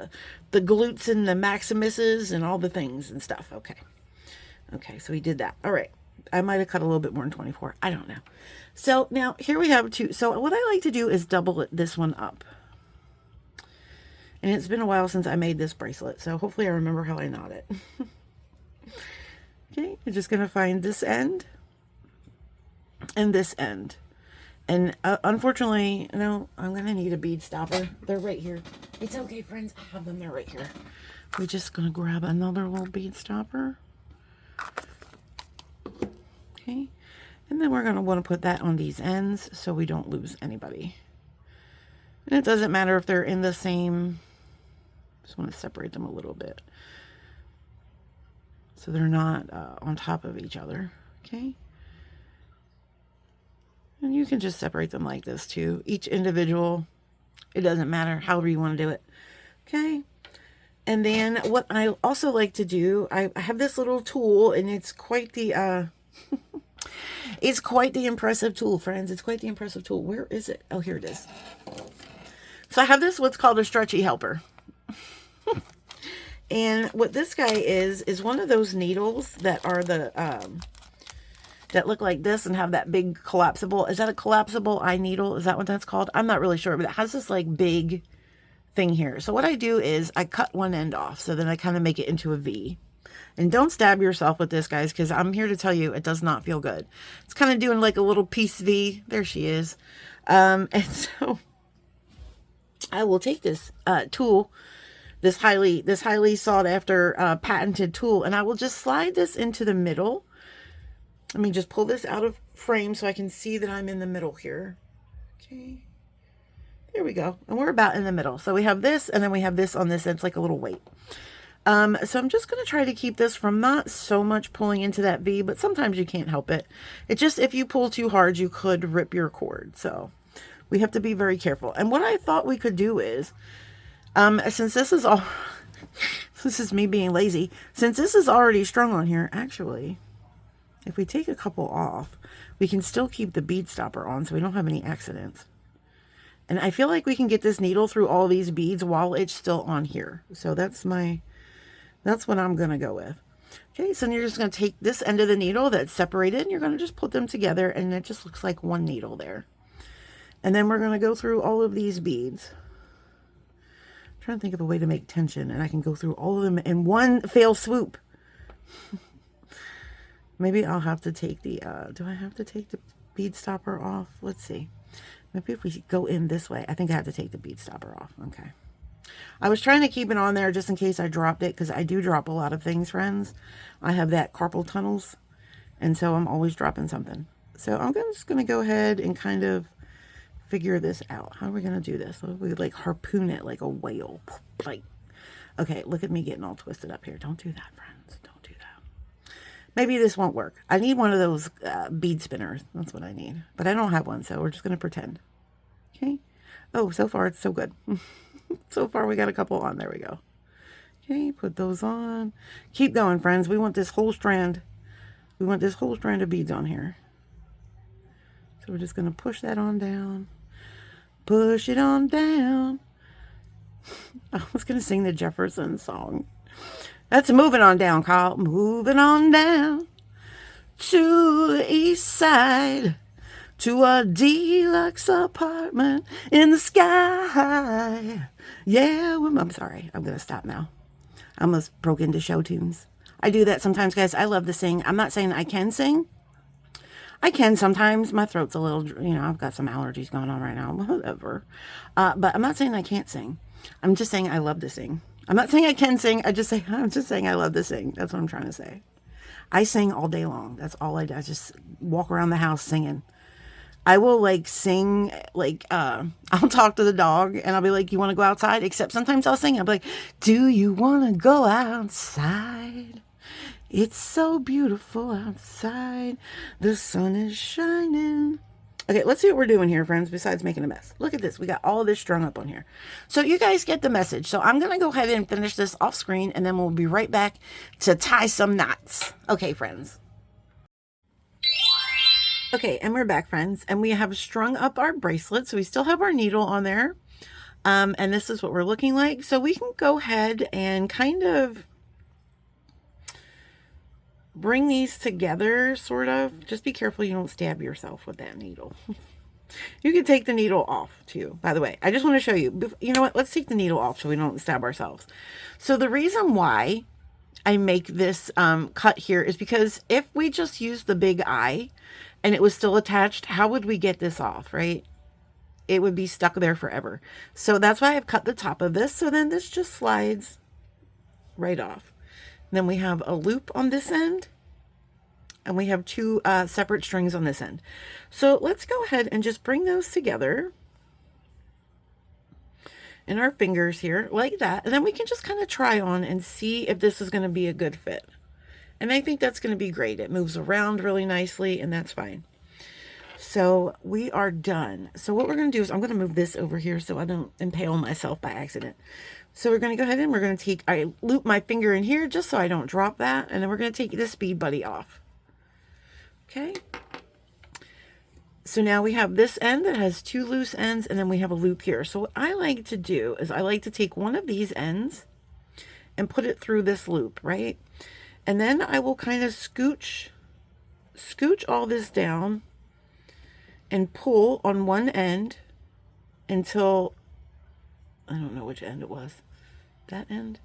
Speaker 1: the glutes and the maximuses and all the things and stuff. Okay. Okay, so we did that. All right. I might have cut a little bit more than 24. I don't know. So now here we have two. So what I like to do is double this one up. And it's been a while since I made this bracelet, so hopefully I remember how I knot it. Okay, you're just going to find this end and this end. And unfortunately, no, I'm going to need a bead stopper. They're right here. It's okay, friends. I have them. They're right here. We're just going to grab another little bead stopper. Okay. And then we're going to want to put that on these ends so we don't lose anybody. And it doesn't matter if they're in the same... Just want to separate them a little bit. so they're not on top of each other. Okay. And you can just separate them like this too. Each individual, it doesn't matter, however you want to do it. Okay. And then what I also like to do, I have this little tool, and it's quite the it's quite the impressive tool, friends. It's quite the impressive tool. Where is it? Oh, here it is. So I have this, what's called a Stretchie helper. And what this guy is one of those needles that are the that look like this and have that big collapsible. Is that a collapsible eye needle? Is that what that's called? I'm not really sure, but it has this like big thing here. So what I do is I cut one end off, so then I kind of make it into a V. And don't stab yourself with this, guys, because I'm here to tell you it does not feel good. It's kind of doing like a little piece V. There she is. And so I will take this tool, this highly sought after patented tool, and I will just slide this into the middle. Let me just pull this out of frame so I can see that I'm in the middle here. Okay. There we go. And we're about in the middle. So we have this, and then we have this on this end. It's like a little weight. So I'm just going to try to keep this from not so much pulling into that V, but sometimes you can't help it. It just, if you pull too hard, you could rip your cord. So we have to be very careful. And what I thought we could do is, since this is all, this is me being lazy, since this is already strung on here, actually, if we take a couple off, we can still keep the bead stopper on so we don't have any accidents. And I feel like we can get this needle through all these beads while it's still on here. So that's what I'm going to go with. Okay, so you're just going to take this end of the needle that's separated, and you're going to just put them together, and it just looks like one needle there. And then we're going to go through all of these beads. I'm trying to think of a way to make tension, and I can go through all of them in one fell swoop. Maybe I'll have to take the, do I have to take the bead stopper off? Let's see. Maybe if we go in this way, I think I have to take the bead stopper off. Okay. I was trying to keep it on there just in case I dropped it, because I do drop a lot of things, friends. I have that carpal tunnels, and so I'm always dropping something. So I'm just going to go ahead and kind of figure this out. How are we going to do this? We like harpoon it like a whale. Like, okay, look at me getting all twisted up here. Don't do that, friends. Don't do that. Maybe this won't work. I need one of those bead spinners. That's what I need. But I don't have one, so we're just going to pretend. Okay. Oh, so far it's so good. So far we got a couple on. There we go. Okay, put those on. Keep going, friends. We want this whole strand. We want this whole strand of beads on here. So we're just going to push that on down. Push it on down. I was going to sing the Jefferson song. That's moving on down, Kyle. Moving on down to the east side, to a deluxe apartment in the sky. Yeah, I'm sorry. I'm going to stop now. I almost broke into show tunes. I do that sometimes, guys. I love to sing. I'm not saying I can sing. I can sometimes. My throat's a little, I've got some allergies going on right now. Whatever. But I'm not saying I can't sing. I'm just saying I love to sing. I'm not saying I can sing. I'm just saying I love to sing. That's what I'm trying to say. I sing all day long. That's all I do. I just walk around the house singing. I will like sing, like, I'll talk to the dog and I'll be like, you want to go outside? Except sometimes I'll sing. I'll be like, do you want to go outside? It's so beautiful outside. The sun is shining. Okay, let's see what we're doing here, friends, besides making a mess. Look at this. We got all of this strung up on here. So you guys get the message. So I'm going to go ahead and finish this off screen, and then we'll be right back to tie some knots. Okay, friends. Okay, and we're back, friends, and we have strung up our bracelet. So we still have our needle on there, and this is what we're looking like. So we can go ahead and kind of bring these together, sort of. Just be careful you don't stab yourself with that needle. You can take the needle off too, by the way. I just want to show you. You know what? Let's take the needle off so we don't stab ourselves. So the reason why I make this cut here is because if we just use the big eye and it was still attached, how would we get this off, right? It would be stuck there forever. So that's why I've cut the top of this. So then this just slides right off. Then we have a loop on this end, and we have two separate strings on this end. So let's go ahead and just bring those together in our fingers here like that. And then we can just kind of try on and see if this is going to be a good fit. And I think that's going to be great. It moves around really nicely, and that's fine. So we are done. So what we're going to do is I'm going to move this over here so I don't impale myself by accident. So we're going to go ahead and we're going to take, I loop my finger in here just so I don't drop that. And then we're going to take this bead buddy off. Okay. So now we have this end that has 2 loose ends, and then we have a loop here. So what I like to do is I like to take one of these ends and put it through this loop, right? And then I will kind of scooch all this down and pull on one end until, I don't know which end it was. That end?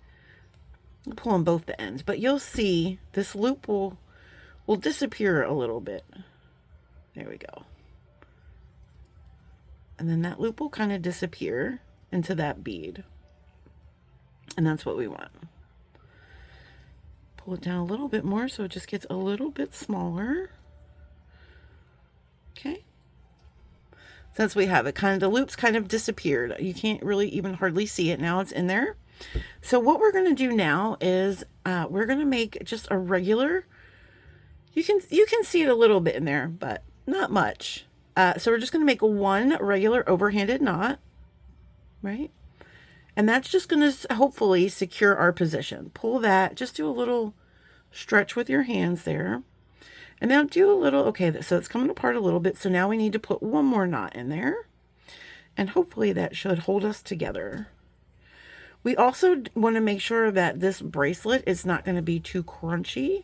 Speaker 1: I'll pull on both the ends, but you'll see this loop will disappear a little bit. There we go. And then that loop will kind of disappear into that bead. And that's what we want. Pull it down a little bit more so it just gets a little bit smaller. Okay. So that's what we have. It kind of, the loop's kind of disappeared. You can't really even hardly see it now. It's in there. So what we're going to do now is we're going to make just a regular, you can see it a little bit in there, but not much. So we're just going to make one regular overhanded knot, right? And that's just going to hopefully secure our position. Pull that, just do a little stretch with your hands there. And now do a little, okay, so it's coming apart a little bit. So now we need to put one more knot in there. And hopefully that should hold us together. We also want to make sure that this bracelet is not going to be too crunchy.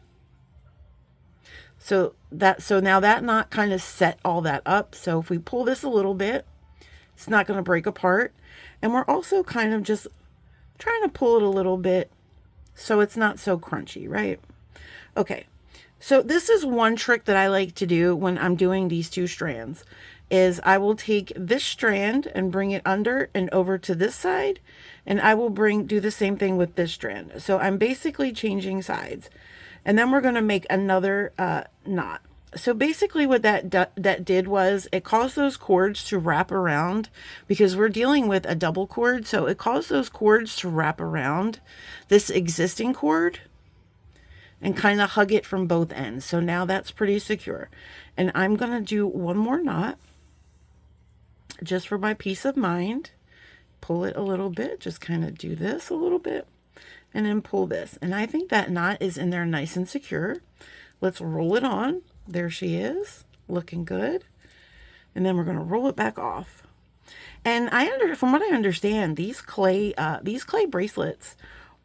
Speaker 1: So now that knot kind of set all that up. So if we pull this a little bit, it's not going to break apart. And we're also kind of just trying to pull it a little bit so it's not so crunchy, right? Okay. So this is one trick that I like to do when I'm doing these 2 strands is I will take this strand and bring it under and over to this side, and I will do the same thing with this strand. So I'm basically changing sides. And then we're going to make another knot. So basically what that did was it caused those cords to wrap around, because we're dealing with a double cord. So it caused those cords to wrap around this existing cord and kind of hug it from both ends. So now that's pretty secure. And I'm going to do one more knot just for my peace of mind. Pull it a little bit, just kind of do this a little bit. And then pull this. And I think that knot is in there nice and secure. Let's roll it on. There she is, looking good. And then we're going to roll it back off. And from what I understand, these clay bracelets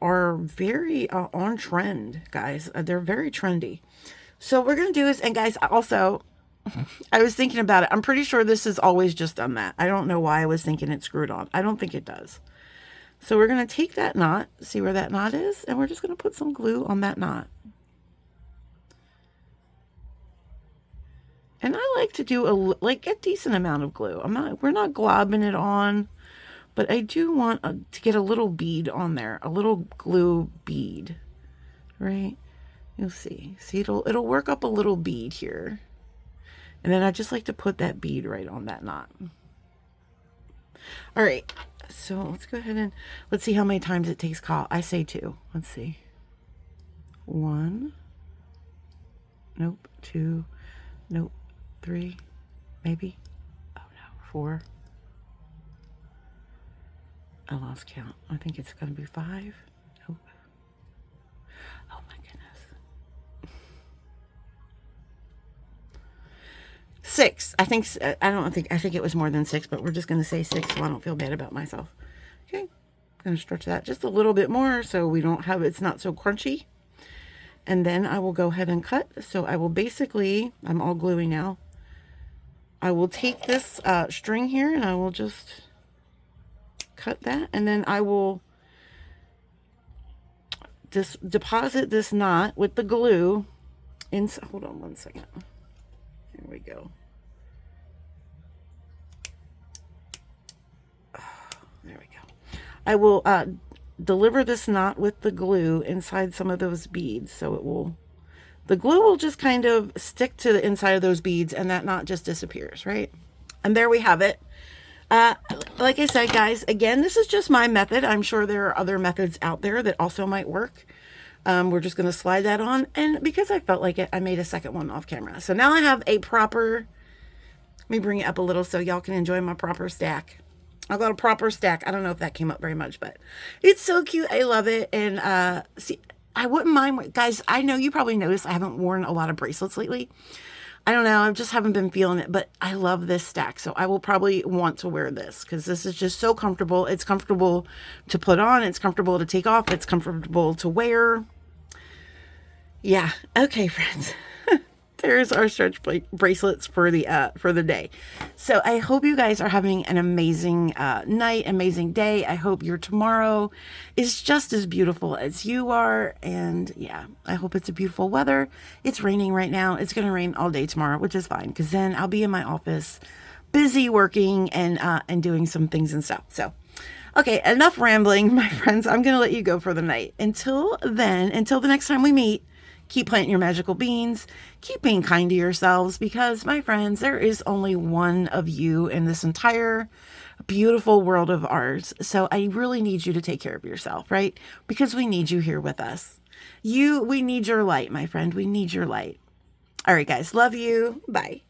Speaker 1: are very on trend, guys. They're very trendy. So what we're going to do is, and guys, also, I was thinking about it. I'm pretty sure this has always just done that. I don't know why I was thinking it screwed on. I don't think it does. So we're going to take that knot, see where that knot is, and we're just going to put some glue on that knot. And I like to do a decent amount of glue. We're not globbing it on, but I do want to get a little bead on there, a little glue bead, right? You'll see. See, it'll work up a little bead here. And then I just like to put that bead right on that knot. All right. So let's go ahead and let's see how many times it takes call. I say 2. Let's see. 1. Nope. 2. Nope. 3. Maybe. Oh no. 4. I lost count. I think it's going to be 5. Nope. Oh my goodness. 6. I think it was more than 6, but we're just going to say 6 so I don't feel bad about myself. Okay. I'm going to stretch that just a little bit more so it's not so crunchy. And then I will go ahead and cut. So I will basically, I'm all gluey now. I will take this string here and I will just cut that. And then I will just deposit this knot with the glue hold on one second. There we go. There we go. I will deliver this knot with the glue inside some of those beads. So the glue will just kind of stick to the inside of those beads and that knot just disappears, right? And there we have it. Like I said, guys, again, this is just my method. I'm sure there are other methods out there that also might work. We're just going to slide that on. And because I felt like it, I made a second one off camera. So now I have a proper, let me bring it up a little so y'all can enjoy my proper stack. I've got a proper stack. I don't know if that came up very much, but it's so cute. I love it. And see, I wouldn't mind, guys, I know you probably noticed I haven't worn a lot of bracelets lately. I don't know. I just haven't been feeling it, but I love this stack. So I will probably want to wear this because this is just so comfortable. It's comfortable to put on. It's comfortable to take off. It's comfortable to wear. Yeah. Okay, friends. There's our stretch bracelets for the day. So I hope you guys are having an amazing night, amazing day. I hope your tomorrow is just as beautiful as you are. And yeah, I hope it's a beautiful weather. It's raining right now. It's going to rain all day tomorrow, which is fine because then I'll be in my office busy working and doing some things and stuff. So okay, enough rambling, my friends. I'm going to let you go for the night. Until then, until the next time we meet, keep planting your magical beans. Keep being kind to yourselves because, my friends, there is only one of you in this entire beautiful world of ours. So I really need you to take care of yourself, right? Because we need you here with us. We need your light, my friend. We need your light. All right, guys. Love you. Bye.